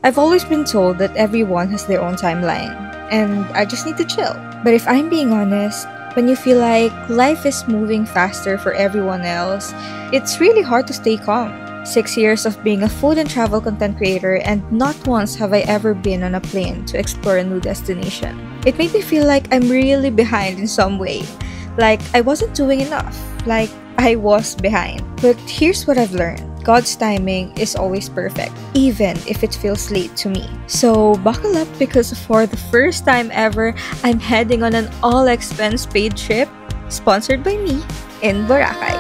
I've always been told that everyone has their own timeline, and I just need to chill. But if I'm being honest, when you feel like life is moving faster for everyone else, it's really hard to stay calm. 6 years of being a food and travel content creator, and not once have I ever been on a plane to explore a new destination. It made me feel like I'm really behind in some way. Like I wasn't doing enough. Like I was behind. But here's what I've learned. God's timing is always perfect, even if it feels late to me. So buckle up, because for the first time ever, I'm heading on an all-expense paid trip sponsored by me in Boracay.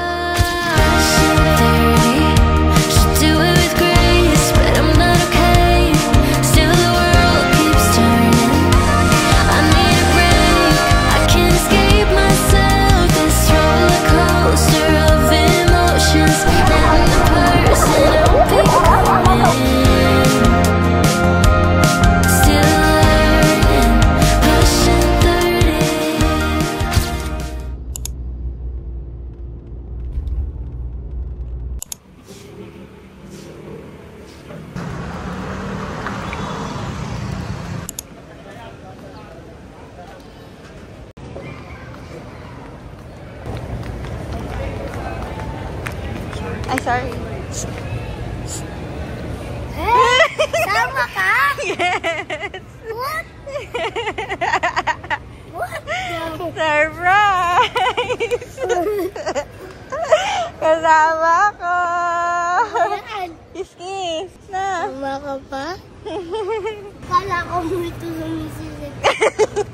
Ay, sorry. Tama ka? Yes! What? What? Surprise! Kasama ko! Kiss-kiss! Na! Tama ka pa? Kala ko multo sa misisip.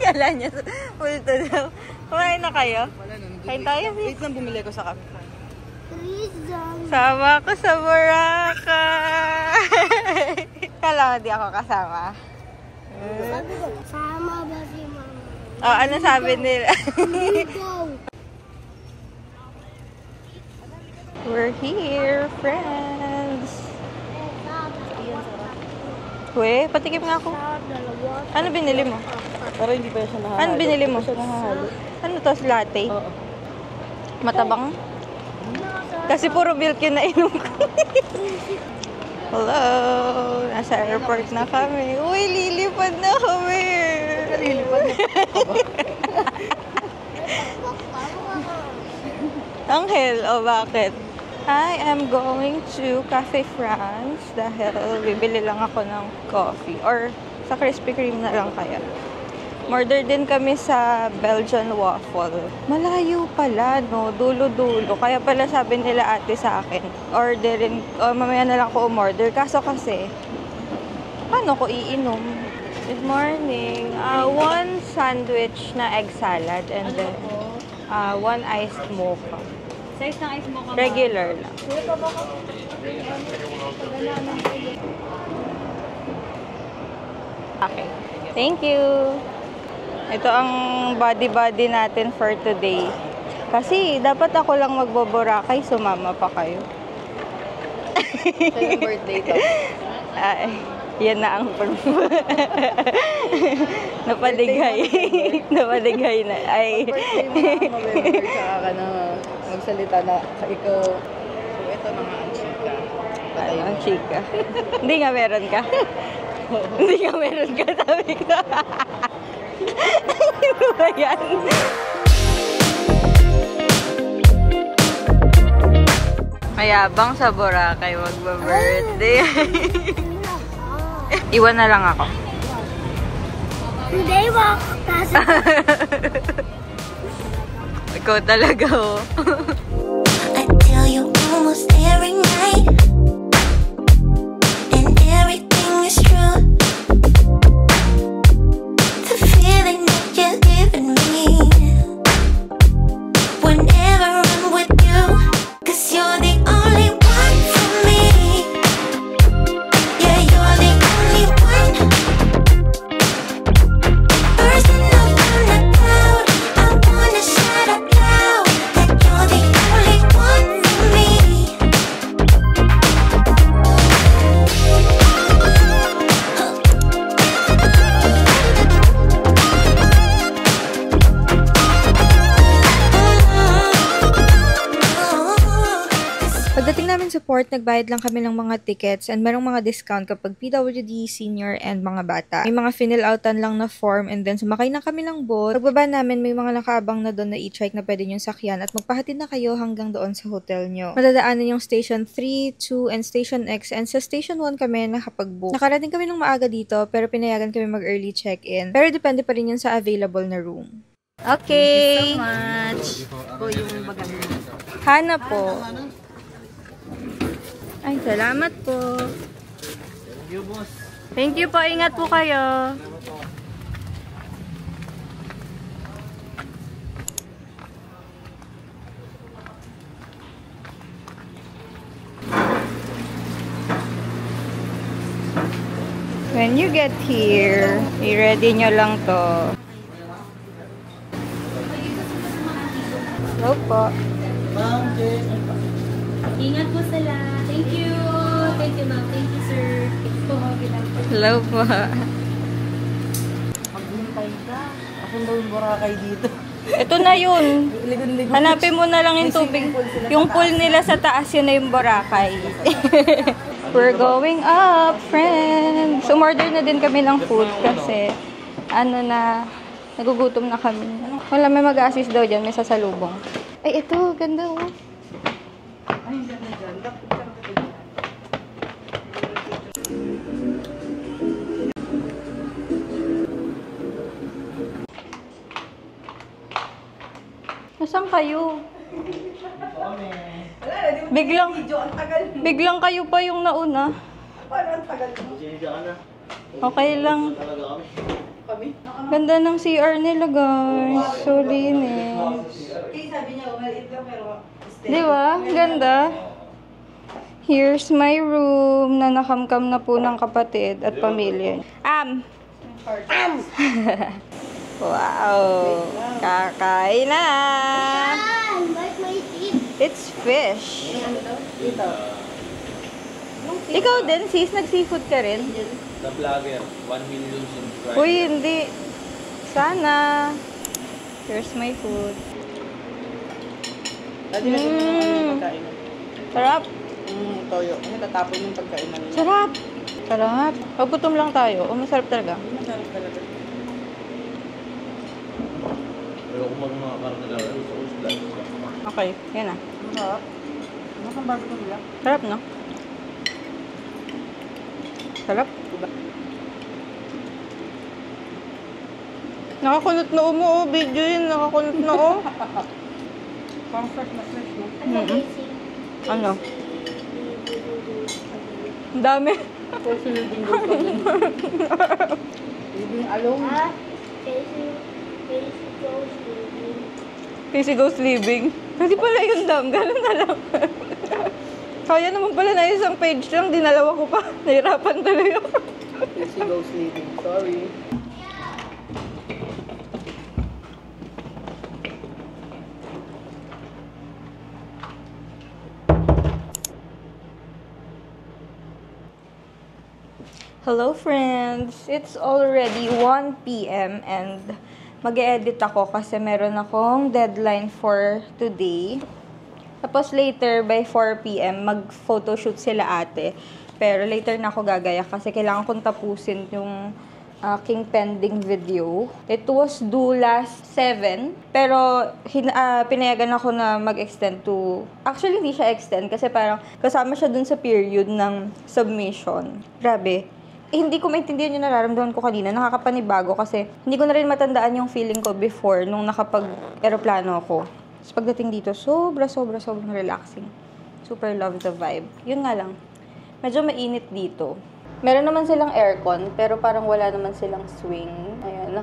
Kala niya, multo daw. Kumain na kayo? Wala na. Kain tayo, Wait lang, bumili ko sa kape. Sama ko sa Boracay. Kala mo di ako kasama. Sama ba si mama? Oh, ano sabi nila? We're here, friends. We, patikim nga ako. Ano binili mo? Pero hindi pa siya nahahalo. Ano binili mo? Hindi pa siya nahahalo. Ano to? Latte? Oo. Matabang? Kasi puro milk yun na inom ko. Hello! Nasa airport na kami. Uy, lilipad na kami! Lilipad na Anghel, o bakit? I am going to Cafe France dahil bibili lang ako ng coffee. Or sa Krispy Kreme na lang kaya. Order din kami sa Belgian waffle. Malayo pala, no? Dulo-dulo. Kaya pala sabi nila ate sa akin, orderin, mamaya na lang ko umorder. Kaso kasi, paano ko iinom? Good morning. One sandwich na egg salad and then one iced mocha. Size ng ice mo ka ba? Regular lang. Okay. Thank you. Ito ang body natin for today. Kasi dapat ako lang magboborakay, sumama pa kayo. Siya yung birthday ko. Ay, yan na ang proof. Napadigay. Napadigay na. Ay. Birthday mo na November, saka ka na magsalita na ikaw. So, ito na nga ang chika. Ano ang chika? Hindi nga meron ka? Hindi nga meron ka, sabi ko. Ano ba yan? Mayabang sa Boracay magba-birthday. Iwan na lang ako. Today, makakapasok. Ikaw talaga, oh. I tell you almost every night, and everything is true. The feeling that you're giving me whenever I'm with you, 'cause you're the only one for me. Yeah, you're the only one. Person up on the cloud, I wanna shout out loud that you're the only one for me. airport, nagbayad lang kami ng mga tickets and merong mga discount kapag PWD, senior, and mga bata. May mga fill outan lang na form and then sumakay na kami ng boat. Pagbaba namin, may mga nakaabang na doon na e-trike na pwede nyo sakyan at magpahatid na kayo hanggang doon sa hotel nyo. Madadaanan yung Station 3, 2, and Station X and sa Station 1 kami nakapag-book. Nakarating kami ng maaga dito pero pinayagan kami mag-early check-in. Pero depende pa rin yun sa available na room. Okay! Thank you so much. Po yung bagang. Hana po. Ay, salamat po. Thank you, boss. Thank you po. Ingat po kayo. When you get here, i-ready nyo lang to. Hello po. Ingat po sila. Thank you. Thank you, ma'am. Thank you, sir. Hello po. Maghintay ka. Ako daw yung Boracay dito. Ito na yun. Ligon-ligon. Hanapin mo na lang yung tubig. Yung pool nila sa taas, yun na yung Boracay. We're going up, friends. Umorder na din kami ng food kasi nagugutom na kami. Wala, may mag-assist daw dyan. May sasalubong. Ay, ito. Ganda, oh. Ay, ganda dyan. Nasaan kayo? Biglang kayo pa yung nauna. Okay lang. Ganda ng CR nila, guys. So linis. Di ba? Ganda. Here's my room na nakamkam na po ng kapatid at pamilya. Wow! Kakain na! Bite my teeth. It's fish. Ikaw din, sis, nag-seafood ka rin? The vlogger, 1 million subscribers. Uy, hindi. Sana. Here's my food. Dati na din yung pagkainan. Sarap. Toyo. Ano tatapon yung pagkainan nila? Sarap. Sarap. Pagutom lang tayo. O, masarap talaga. Masarap talaga. Pero kung mga karne lang, gusto ko slice. Okay, yan na. Masarap. Ano kang bago nila? Sarap, no? Sarap. Nakakunot na mo, oh. Video yun. Nakakunot na, oh. Parang fresh na fresh, no? Ano? Ang dami. Kasi living goes pa din. Living alone. Casey Goes Living. Hindi pala yun, dam. Ganun na lang. Kaya naman pala na isang page lang. Dinalawa ko pa. Nahirapan tuloy ako. Casey Goes Living. Sorry. Hello, friends! It's already 1 p.m. and mag-edit ako kasi meron akong deadline for today. Tapos later, by 4 p.m., mag-photoshoot sila ate. Pero later na ako gagaya kasi kailangan kong tapusin yung aking pending video. It was due last 7, pero pinayagan ako na mag-extend to... Actually, hindi siya extend kasi parang kasama siya dun sa period ng submission. Grabe. Hindi ko maintindihan yung nararamdaman ko kanina. Nakakapanibago kasi hindi ko na rin matandaan yung feeling ko before nung nakapag-aeroplano ako. Tapos pagdating dito, sobrang relaxing. Super love the vibe. Yun nga lang. Medyo mainit dito. Meron naman silang aircon, pero parang wala naman silang swing. Ayan,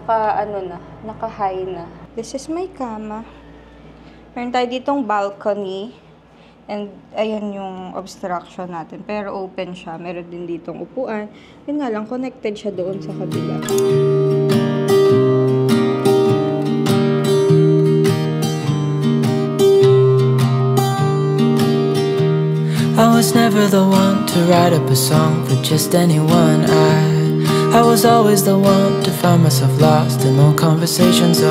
naka-high na. This is my kama. Meron tayo ditong balcony. And, ayan yung obstruction natin. Pero open siya. Meron din ditong upuan. Yun nga lang, connected siya doon sa kabila. I was never the one to write up a song for just anyone. I was always the one to find myself lost in all conversations.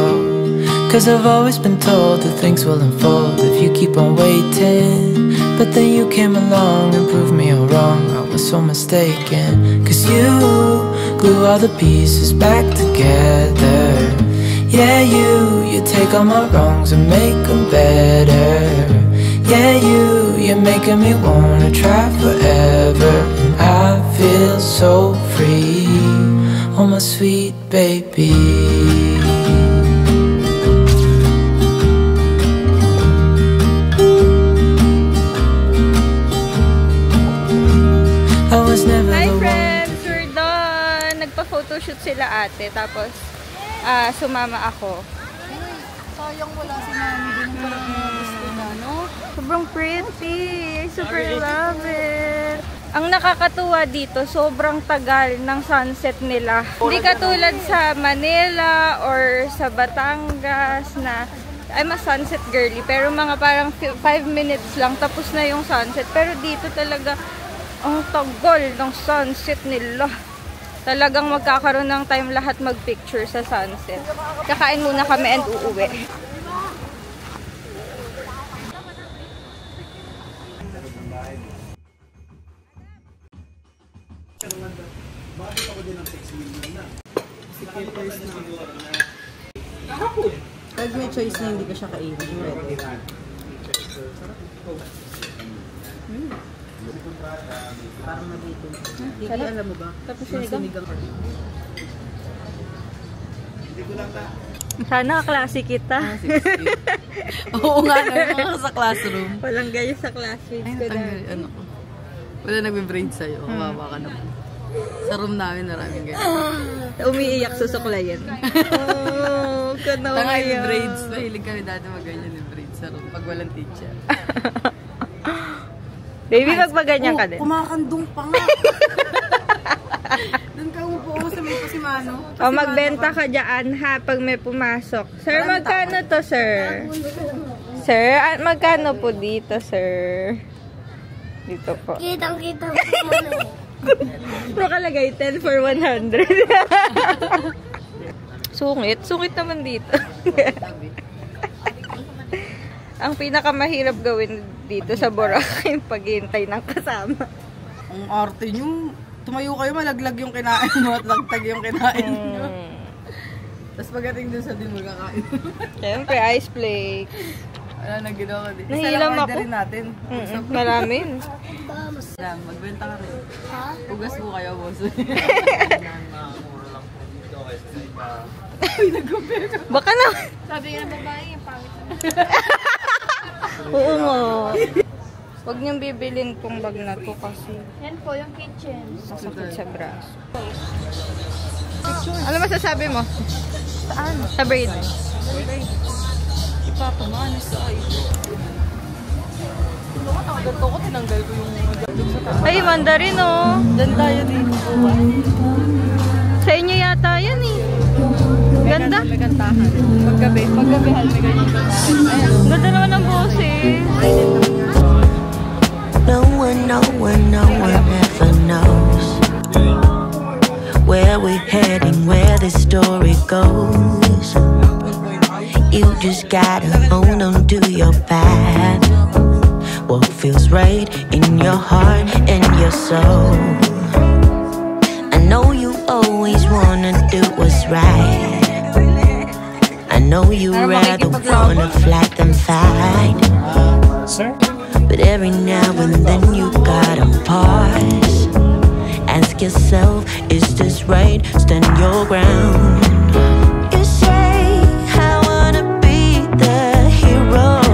Cause I've always been told that things will unfold if you keep on waiting. But then you came along and proved me all wrong. I was so mistaken, 'cause you glue all the pieces back together. Yeah, you take all my wrongs and make them better. Yeah, you're making me wanna try forever. And I feel so free, oh my sweet baby. I was never Hi the one. friends! We're done! Nagpa-photoshoot sila ate, tapos sumama ako. Sayang wala si Mami din parang gusto na, no? Sobrang pretty! I super love it! Ang nakakatuwa dito, sobrang tagal ng sunset nila. Hindi katulad sa Manila or sa Batangas na I'm a sunset girly, pero mga parang 5 minutes lang tapos na yung sunset. Pero dito talaga ang tagal ng sunset nila. Talagang magkakaroon ng time lahat mag-picture sa sunset. Kakain muna kami and uuwi. Pag may choice na hindi ka siya kainin, pwede. Parang nabito. Hindi alam mo ba? Tapos sinigang. Sana klase kita. Oo nga, naman sa classroom. Walang gaya sa classmates ko na. Ano ko? Wala nagbe-braid sa'yo. Kawawa ka naman. Sa room namin maraming ganyan. Umiiyak sa suklayan. Oh, Tanga yung braids. Mahilig kami dati mag-ganyan yung braids sa room pag walang teacher. Baby, magpaganyan ka din. Kumakandong pa nga. Doon ka umupo sa may pasimano. O, magbenta ka dyan ha pag may pumasok. Sir, magkano to, sir? Sir, magkano po dito, sir? Dito po. Kitang-kita mo muna eh. Nakalagay 10 for 100. Sungit naman dito. Ang pinakamahirap gawin dito sa Boracay yung paghihintay ng kasama. Ang arte nyo, tumayo kayo, malaglag yung kinain mo at lagtag yung kinain nyo. Tapos pagdating dun sa din magkakain. Siyempre, ice flakes. Wala nang ginawa din. Nahilam ako. Orderin natin. Maraming. Magbenta ka rin. Ha? Ugas mo kayo, boss. Baka na. Sabi nga ng babae, yung pangit. Oo nga. Huwag niyong bibilin tong bag na to kasi Yan po, yung kitchen. sakit sa braso. Ano masasabi mo? Saan? Sa braid. Ipapamanis sa kayo. Ganto ko, tinanggal ko yung sa taas. Ay, mandarin oh. Diyan tayo dito. Sa inyo yata yan eh. Ganda. May kantahan. Paggabi, hal, may ganyan kantahan. Ayan. Ganda naman ang boses. No one ever knows where we're heading, where this story goes. You just gotta own on to your path. What feels right in your heart and your soul. I know you always wanna do what's right. I know you rather wanna flag than fight. But every now and then you gotta pause. Ask yourself, is this right? Stand your ground. You say, I wanna be the hero,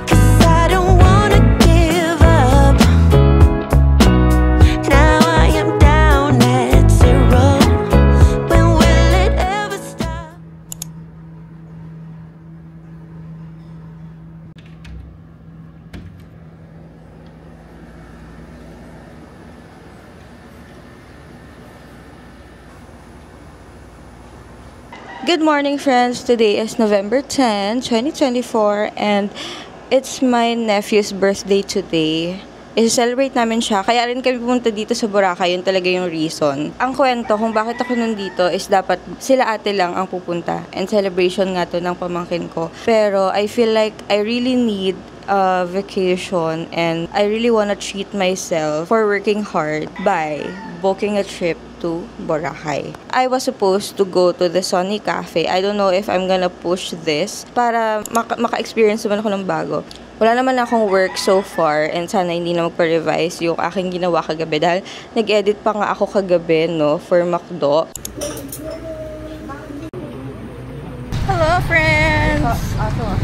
'cause I don't wanna give up. Now I am down at 0. When will it ever stop? Good morning, friends. Today is November 10, 2024, and it's my nephew's birthday today. I-celebrate namin siya. Kaya rin kami pumunta dito sa Boracay. Yun talaga yung reason. Ang kwento kung bakit ako nandito is dapat sila ate lang ang pupunta. And celebration nga to ng pamangkin ko. Pero I feel like I really need a vacation and I really wanna treat myself for working hard by booking a trip to Boracay. I was supposed to go to the Sunny Cafe. I don't know if I'm gonna push this para maka-experience naman ako ng bago. Wala naman akong work so far and sana hindi na magpa-revise yung aking ginawa kagabi dahil nag-edit pa nga ako kagabi, no, for McDo. Hello, friends!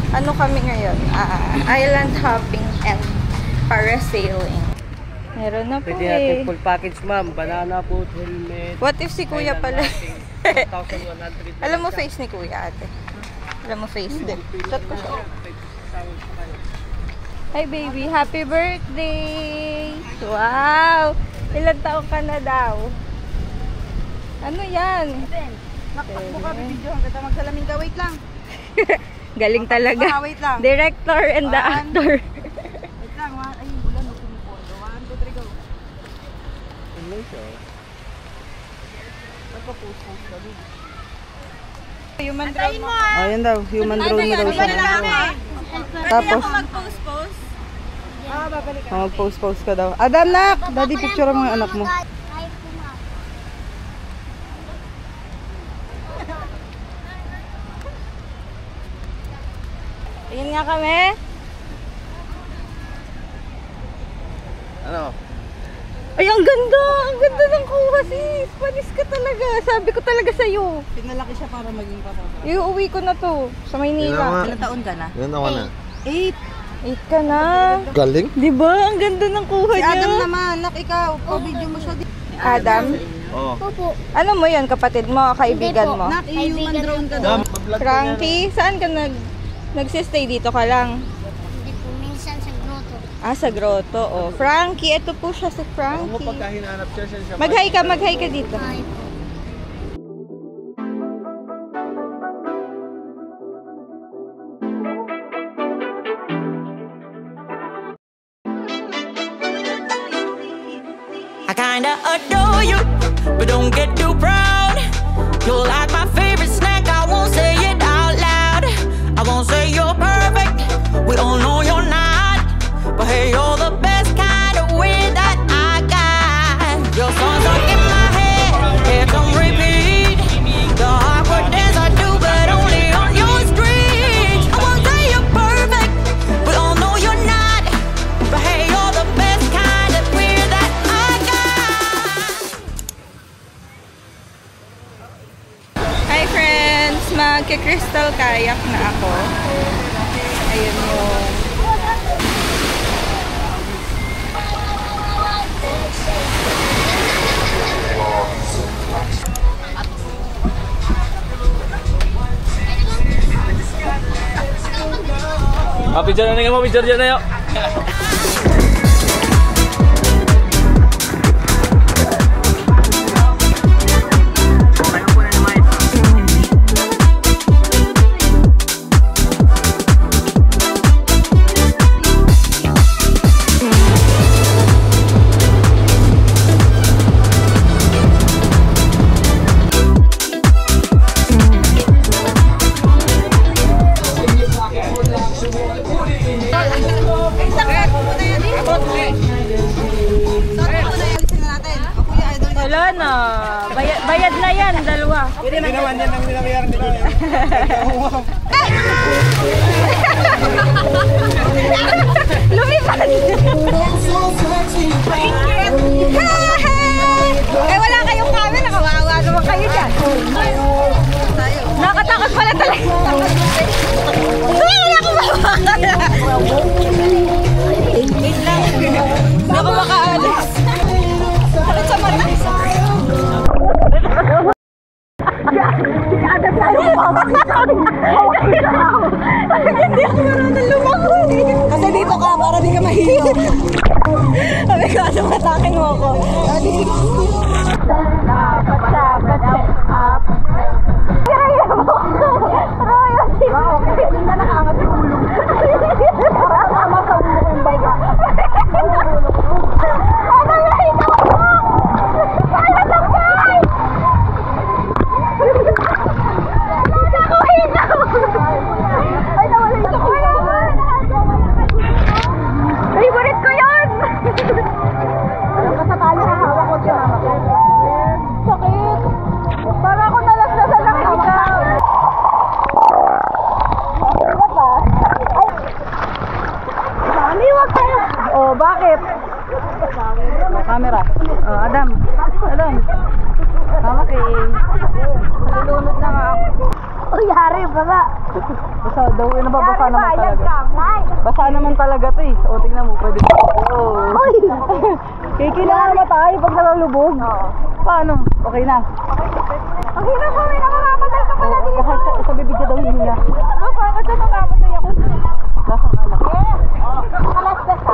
Ano kami ngayon? Island hopping and parasailing. Meron na po Pwede natin full package, ma'am. Banana food, helmet. What if si Kuya pala? 1,100. Alam mo face ni Kuya, ate? Alam mo face din. Shot ko siya. Hi, baby. Happy birthday! Wow! Ilan taong ka na daw? Ano yan? Naktakbo ka, bibidyohan kita. Magsalamin ka. Wait lang. Galing talaga. Wait lang. Director and the actor. Wait lang. Ay, yung bulan. Pumupondo. 1, 2, 3, go. Ano siya? Magpa-post-post ka din. Human drone mo. Ayan daw. Human drone mo daw siya. Tapos, mag-post-post? mag-post-post ka daw. Adam, nak! Daddy, picture mo yung anak mo. Ayan nga kami. Ano? Ay, ang ganda! Ang ganda ng kuha, sis! Panis ka talaga. Sabi ko talaga sa'yo. Pinalaki siya para maging patata. Iuwi ko na to sa Maynila. Ilang taon ka na? Ilan ako na? 8 ka na. Galing? Diba? Ang ganda ng kuha Si niya. Adam naman, nak, ikaw. Pa-video mo siya din. Adam? Oo. Opo. Ano mo yun, kapatid mo, kaibigan mo? Nak, i-human drone ka daw. Frankie, saan ka nagsistay dito ka lang? Hindi po, minsan sa grotto. Sa grotto. Oh. Frankie, ito po siya si Ako mo Frankie. pagka hinahanap siya siya. Mag-hi ka dito. Ay po. I kinda adore you, but don't get too proud. You're like my favorite snack, I won't say it out loud. I won't say you're perfect, we all know you're not. But hey, you're the best kind of way that I got. Your songs are in my head, it's on repeat. The awkward dance I do, but only on your street. I won't say you're perfect, we all know you're not. But hey, you're the best kind of way that I got. Hi friends! Magki-crystal kayak na ako. Ayun yung... Picture na nga mo, picture dyan na yun. Wala na. Bayad na yan, dalawa. Hindi naman yan ang binabayaran nila. Lumipad! Eh, wala kayong camera. Kawawa naman kayo dyan. Nakatakot pala talaga. Wala akong mawakala. Wait lang. Hindi ako makaalis. Sakit sa mata. Hindi ako marunong lumangoy. Kasi dito ka, para di ka mahilo. Sabi ko, ano matakin mo ako? Dapat up. Kaya mo ako. Royo, hindi na nakaangat yung ulo. Para tama sa ulo ko yung baga. Alam. Okay. Nalulunod na nga ako. Uy, hari, baba. Basa daw. Nababasa naman talaga. Basa naman talaga to eh. O, tignan mo. Pwede ko. Uy! Kailangan naman tayo pag nalalubog. Paano? Okay na. Okay na po, may nakakapatal ka pala dito. Sa bibig daw hihinga. Ano, bakit ka nakakapatal ako? Lasang alak. Alas na sa.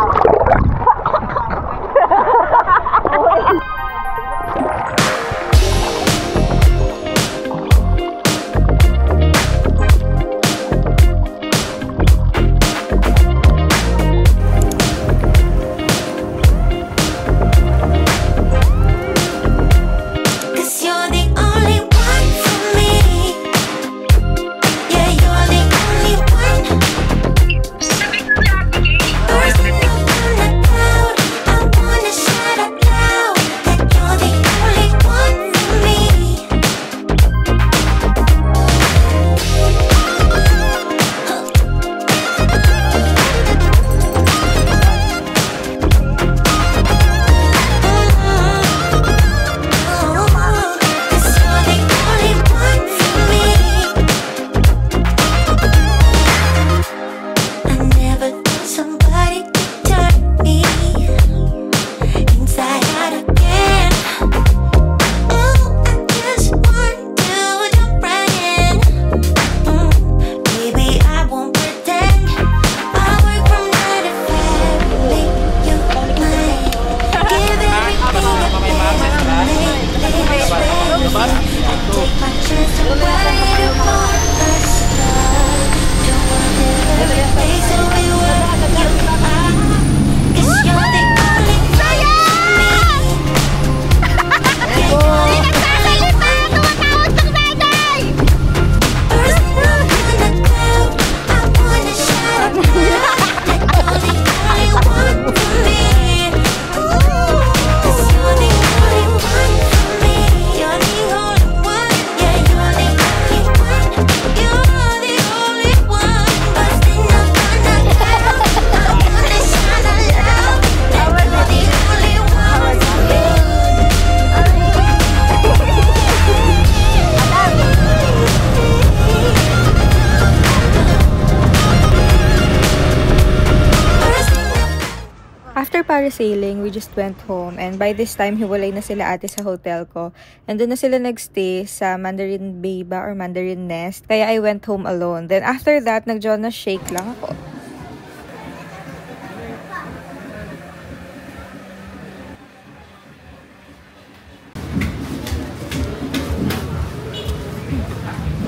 After parasailing, we just went home, and by this time, hiwalay na sila ate sa hotel ko. And doon na sila nagstay sa Mandarin Bay ba or Mandarin Nest. Kaya I went home alone. Then after that, nag-Jonas Shake lang ako.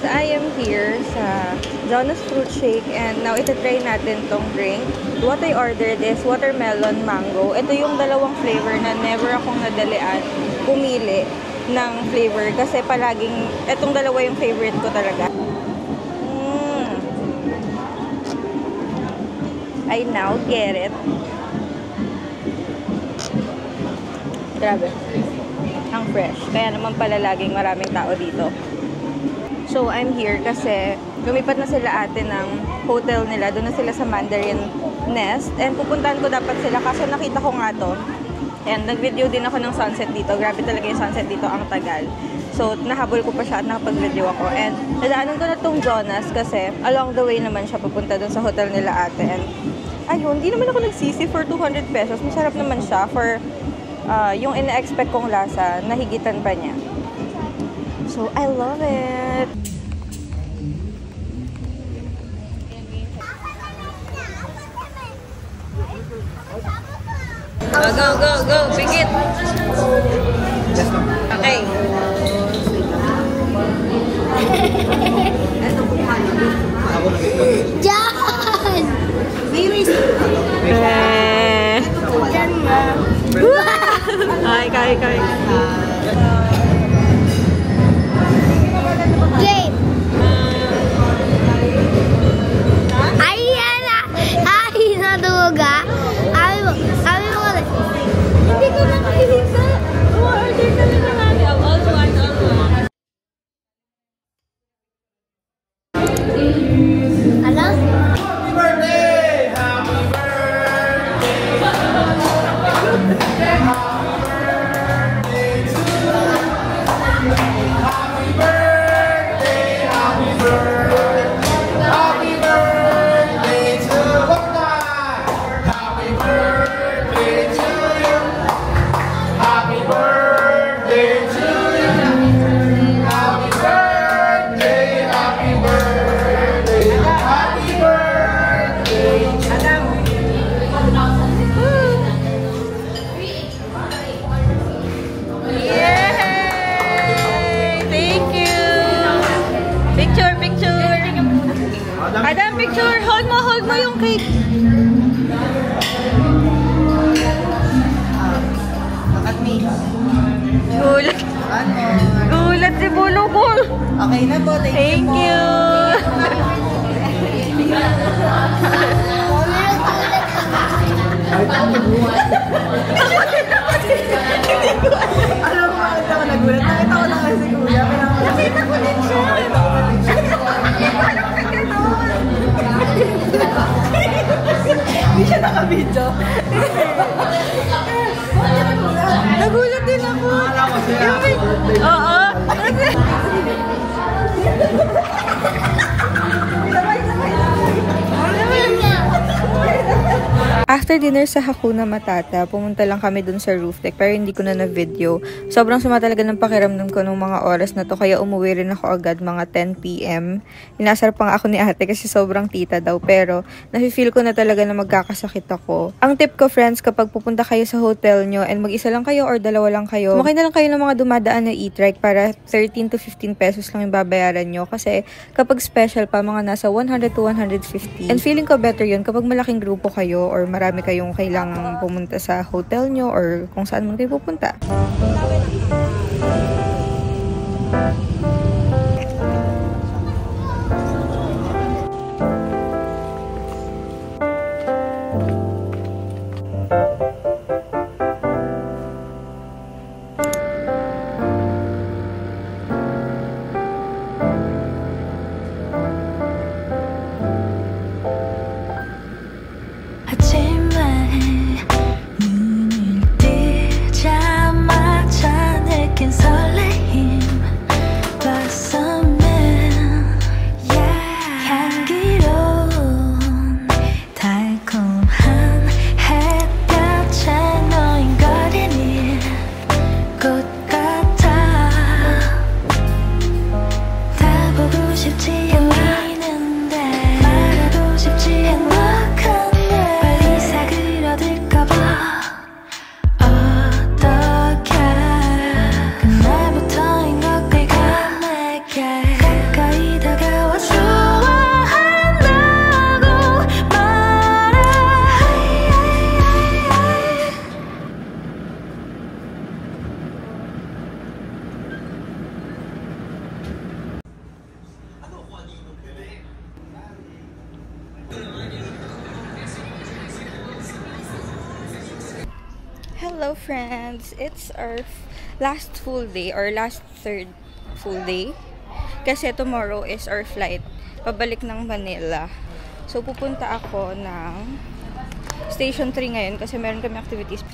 So I am here sa Jonas Fruit Shake, and now itatry natin tong drink. What I ordered is watermelon mango. Ito yung dalawang flavor na never akong nadalian pumili ng flavor kasi palaging etong dalawa yung favorite ko talaga. I now get it. Grabe. Ang fresh. Kaya naman pala laging maraming tao dito. So, I'm here kasi lumipat na sila ate ng hotel nila. Doon na sila sa Mandarin Nest. And pupuntahan ko dapat sila kaso nakita ko nga to. And nag-video din ako ng sunset dito. Grabe talaga yung sunset dito. Ang tagal. So, nahabol ko pa siya at nakapag-video ako. And nadaanan ko na tong Jonas kasi along the way naman siya papunta doon sa hotel nila ate. And ayun, hindi naman ako nagsisi for 200 pesos. Masarap naman siya for yung ina-expect kong lasa. Nahigitan pa niya. So, I love it! Go, go, go! Pigit! Okay. John! Diyan nga. Ay, kay. Game! Ayan na! Ay, naduga! Sabi mo, hindi ko nakikita! Order ka na Madam, picture! Hold mo yung cake! At me. Gulat! Gulat si Bulukol! Okay na po. Thank you! Alam mo, bakit ako nagulat? Nakita ko lang kasi kuya. Nakita ko din siya. Hindi siya nakabidyo. Nagulat din ako! Oo! After dinner sa Hakuna Matata, pumunta lang kami dun sa roof deck pero hindi ko na na-video. Sobrang sama talaga ng pakiramdam ko nung mga oras na to kaya umuwi rin ako agad mga 10 PM. Inasar pa nga ako ni ate kasi sobrang tita daw pero nafe-feel ko na talaga na magkakasakit ako. Ang tip ko friends, kapag pupunta kayo sa hotel nyo and mag-isa lang kayo or dalawa lang kayo, sumakay na lang kayo ng mga dumadaan na e-trike para 13 to 15 pesos lang yung babayaran nyo kasi kapag special pa mga nasa 100 to 150. And feeling ko better yun kapag malaking grupo kayo or marami kayong kailangang pumunta sa hotel nyo or kung saan man kayo pupunta. Hello friends! It's our last full day or last third full day. Kasi tomorrow is our flight pabalik ng Manila. So pupunta ako ng Station 3 ngayon kasi meron kami activities.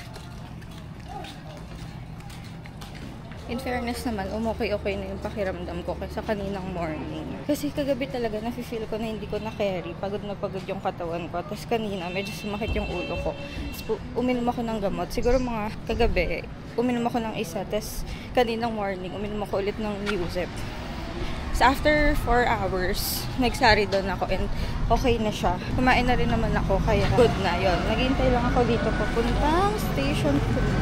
In fairness naman, okay na yung pakiramdam ko kaysa kaninang morning. Kasi kagabi talaga, nafe-feel ko na hindi ko na-carry. Pagod na pagod yung katawan ko. Tapos kanina, medyo sumakit yung ulo ko. Tapos uminom ako ng gamot. Siguro mga kagabi, uminom ako ng isa. Tapos kaninang morning, uminom ako ulit ng Newzep. So after 4 hours, nagsari doon ako and okay na siya. Kumain na rin naman ako, kaya good na yon. Naghihintay lang ako dito papuntang Station 2.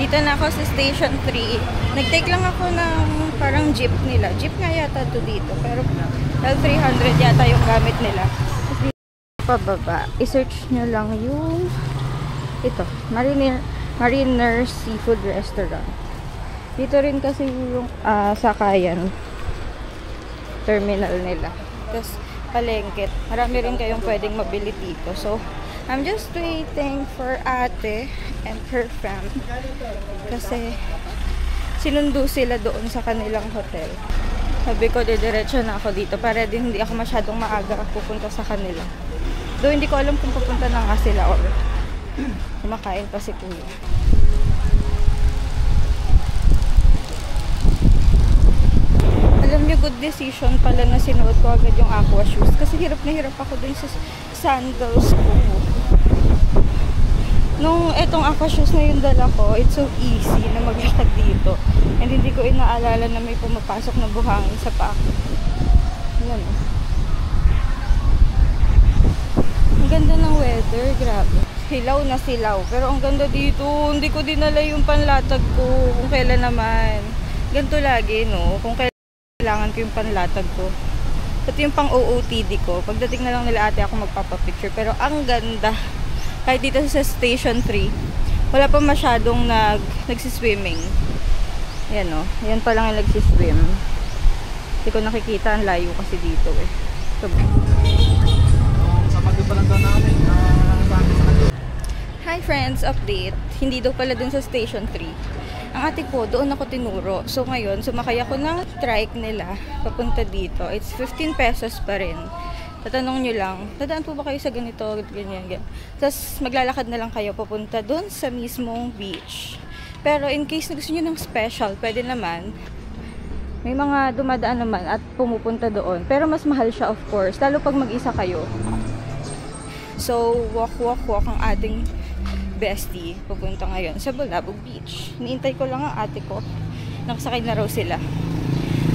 Dito na ako sa Station 3. Nag-take lang ako ng parang jeep nila. Jeep nga yata to dito. Pero L300 yata yung gamit nila. Dito pababa. I-search nyo lang yung ito. Mariner Seafood Restaurant. Dito rin kasi yung sakayan terminal nila. Tapos palengke. Marami rin kayong pwedeng mabili dito. So, I'm just waiting for ate and her fam. Kasi sinundo sila doon sa kanilang hotel. Sabi ko, didiretso na ako dito para din hindi ako masyadong maaga pupunta sa kanila. Though hindi ko alam kung pupunta na nga sila or kumakain pa si kuya. Alam niyo, good decision pala na sinuot ko agad yung aqua shoes. Kasi hirap na hirap ako dun sa sandals ko. Nung etong aqua shoes na yung dala ko, it's so easy na maglakad dito. And hindi ko inaalala na may pumapasok na buhangin sa paa. Yan. Ang ganda ng weather, grabe. Silaw na silaw. Pero ang ganda dito. Hindi ko dinala yung panlatag ko. Kung kailan naman. Ganito lagi, no? Kung kailangan ko yung panlatag ko. Ito yung pang OOTD ko. Pagdating na lang nila ate ako magpapapicture. Pero ang ganda. Kahit dito sa Station 3, wala pa masyadong nagsiswimming. Yan, no? Yan pa lang yung nagsiswim. Hindi ko nakikita. Ang layo kasi dito, eh. So, Sa pagod pa lang daw namin, sabi sa kanila. hi friends, update. Hindi daw pala dun sa Station 3. Ang ate ko, doon ako tinuro. So ngayon, sumakay ako ng trike nila papunta dito. It's 15 pesos pa rin. Tatanong nyo lang, dadaan po ba kayo sa ganito, ganyan, ganyan. Tapos maglalakad na lang kayo papunta doon sa mismong beach. Pero in case na gusto nyo ng special, pwede naman. May mga dumadaan naman at pumupunta doon. Pero mas mahal siya, of course. Lalo pag mag-isa kayo. So, walk ang ating bestie. Pupunta ngayon sa Bulabog Beach. Niintay ko lang ang ate ko. Nakasakay na raw sila.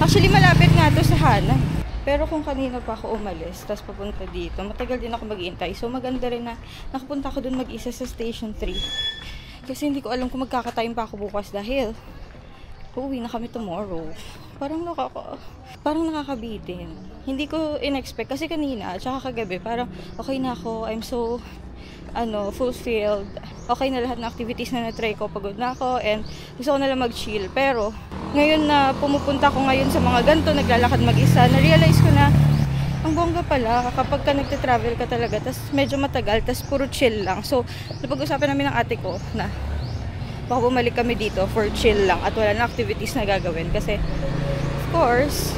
Actually, malapit nga to sa Hana. Pero kung kanina pa ako umalis, tapos papunta dito, matagal din ako mag-iintay. So, maganda rin na nakapunta ako dun mag-isa sa Station 3. Kasi hindi ko alam kung magkakatime pa ako bukas dahil uuwi na kami tomorrow. Parang nakakabitin. Hindi ko in-expect kasi kanina at saka kagabi parang okay na ako. I'm so fulfilled. Okay na lahat ng activities na na-try ko. Pagod na ako and gusto ko na lang mag-chill. Pero ngayon na pumupunta ko ngayon sa mga ganito, naglalakad mag-isa, na-realize ko na ang bongga pala kapag ka nagte-travel ka talaga tas medyo matagal, tas puro chill lang. So, napag-usapan namin ng ate ko na baka bumalik kami dito for chill lang at wala na activities na gagawin. Kasi, of course,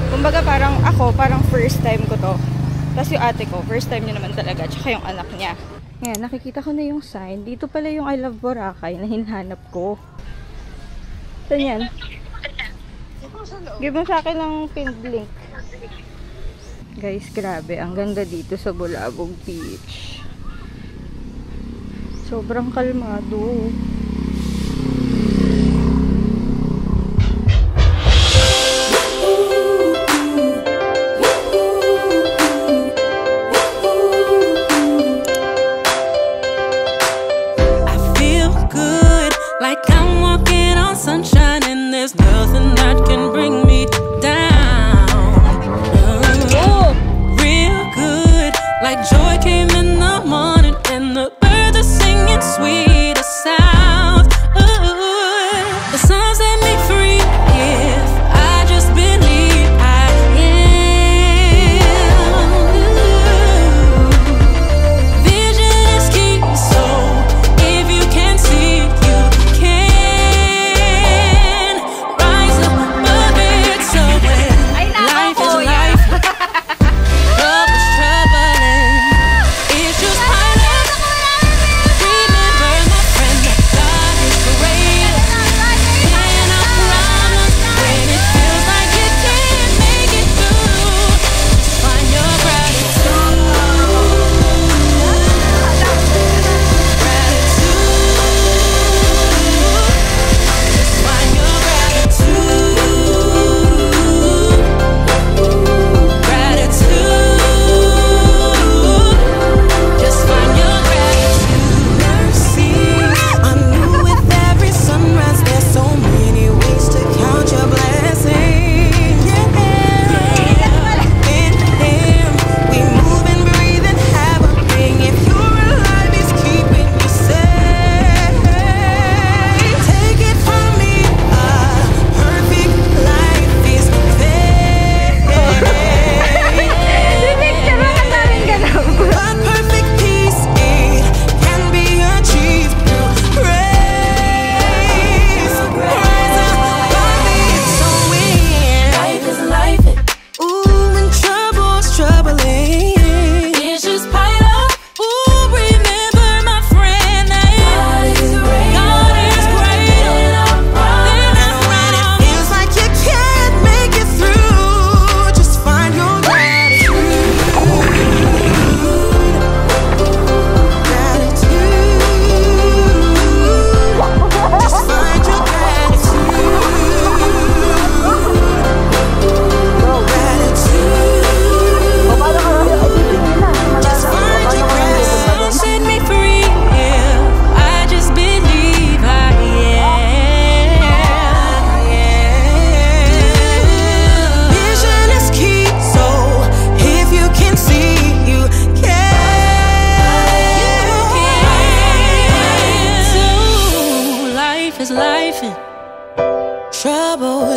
kumbaga parang first time ko to. Tapos yung ate ko, first time niya naman talaga, tsaka yung anak niya. Ngayon, nakikita ko na yung sign. Dito pala yung I Love Boracay na hinahanap ko. Saan yan? Give mo sa akin ng pinned link. Guys, grabe. Ang ganda dito sa Bulabog Beach. Sobrang kalmado. Sunshine and there's nothing that can bring me down. Real good, like joy came in the morning and the birds are singing sweet sound.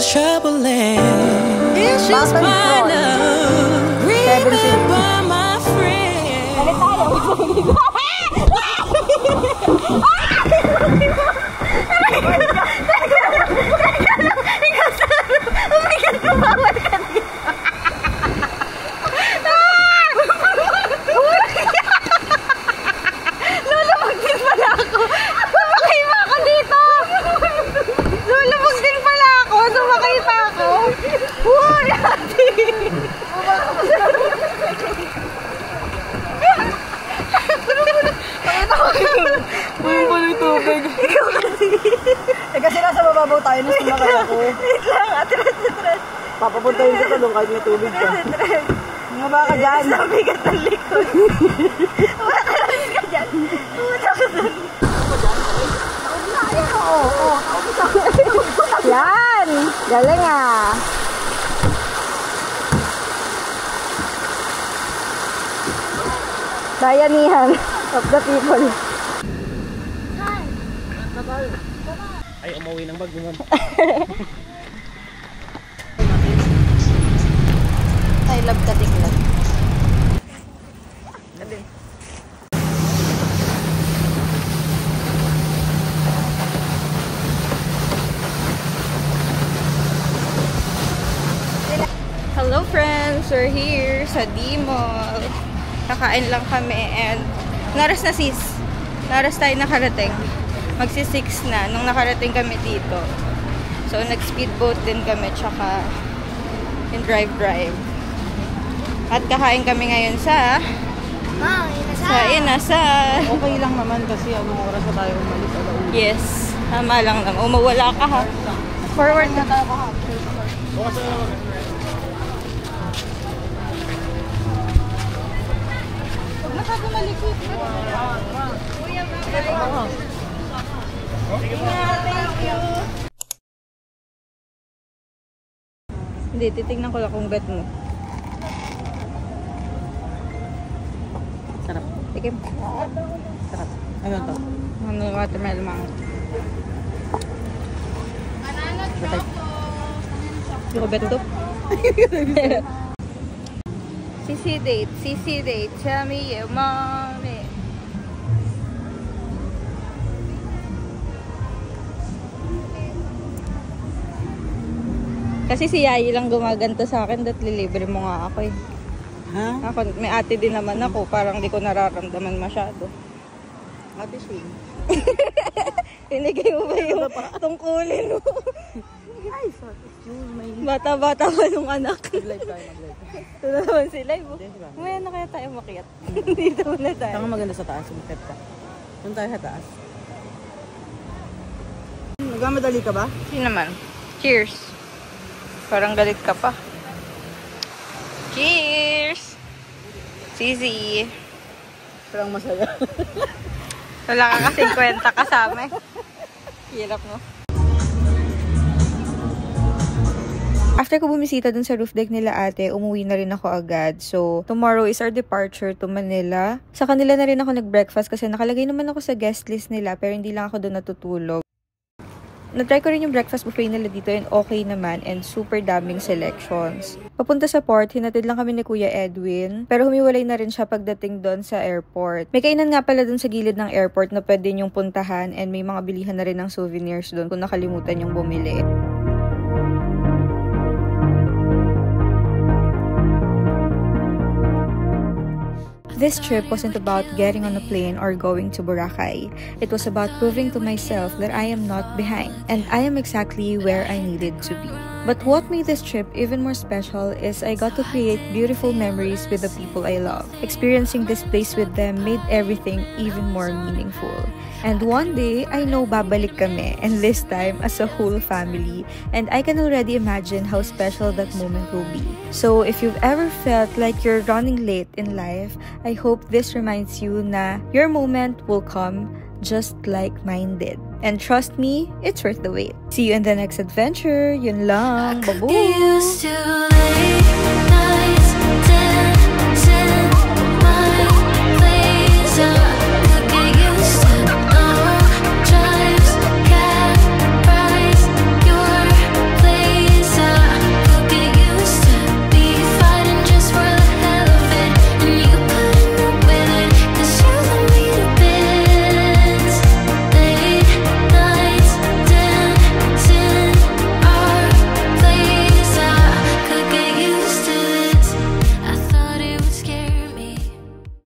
was troubling. Issues pile up. Remember my friend. Kasi nasa mababaw tayo nung sumakay ako. Wait lang, atras. Papapuntahin ka doon kahit may tubig ka. Mga baka dyan. Nabigat ang likod. Makakalas ka dyan. Pumunta ka doon. Oo. Yan! Galing ah. Bayanihan of the people. Ay, umuwi ng bag naman. I love katiklat. Hello friends! We're here sa D-Mall. Kakain lang kami and naras na sis. Naras tayo nakarating. Magsi-6 na nung nakarating kami dito. So, nag-speedboat din kami tsaka yung drive-drive. At kakain kami ngayon sa Inasal. Okay lang naman kasi anong oras na tayo umalis. Yes. Tama lang naman. Umawala ka ha. Forward na tayo ha. Huwag masyado malikot. Kuya, bye-bye. Thank you. Hindi, titignan ko lang kung bet mo. Sarap. Tikim. Sarap. Ano to? Ano watermelon mango? Hindi ko bet to. CC date. Tell me your mommy. Kasi si Yayi lang gumaganto sa akin, dat lilibre mo nga ako eh. Ha? Ako, may ate din naman ako, parang di ko nararamdaman masyado. Ate Shane. Tinigay mo ba yung tungkulin mo? Ay, sorry. Excuse me. Bata-bata pa nung anak. Mag-live tayo, mag-live. Ito na naman si Live. Mamaya na kaya tayo makiat. Dito na tayo. Saka maganda sa taas, umikat ka. Doon tayo sa taas. Nagmamadali ka ba? Sino naman? Cheers. Parang galit ka pa. Cheers! Sisi. Parang masaya. Wala ka kasing kwenta kasama eh. Hirap mo. After ko bumisita dun sa roof deck nila ate, umuwi na rin ako agad. So, tomorrow is our departure to Manila. Sa kanila na rin ako nag-breakfast kasi nakalagay naman ako sa guest list nila pero hindi lang ako dun natutulog. Na-try ko rin yung breakfast buffet nila dito and okay naman and super daming selections. Papunta sa port, hinatid lang kami ni Kuya Edwin pero humiwalay na rin siya pagdating doon sa airport. May kainan nga pala doon sa gilid ng airport na pwede nyong puntahan and may mga bilihan na rin ng souvenirs doon kung nakalimutan yung bumili. This trip wasn't about getting on a plane or going to Boracay. It was about proving to myself that I am not behind and I am exactly where I needed to be. But what made this trip even more special is I got to create beautiful memories with the people I love. Experiencing this place with them made everything even more meaningful. And one day, I know babalik kami, and this time as a whole family, and I can already imagine how special that moment will be. So if you've ever felt like you're running late in life, I hope this reminds you na your moment will come just like mine did. And trust me, it's worth the wait. See you in the next adventure. Yun lang. Babu!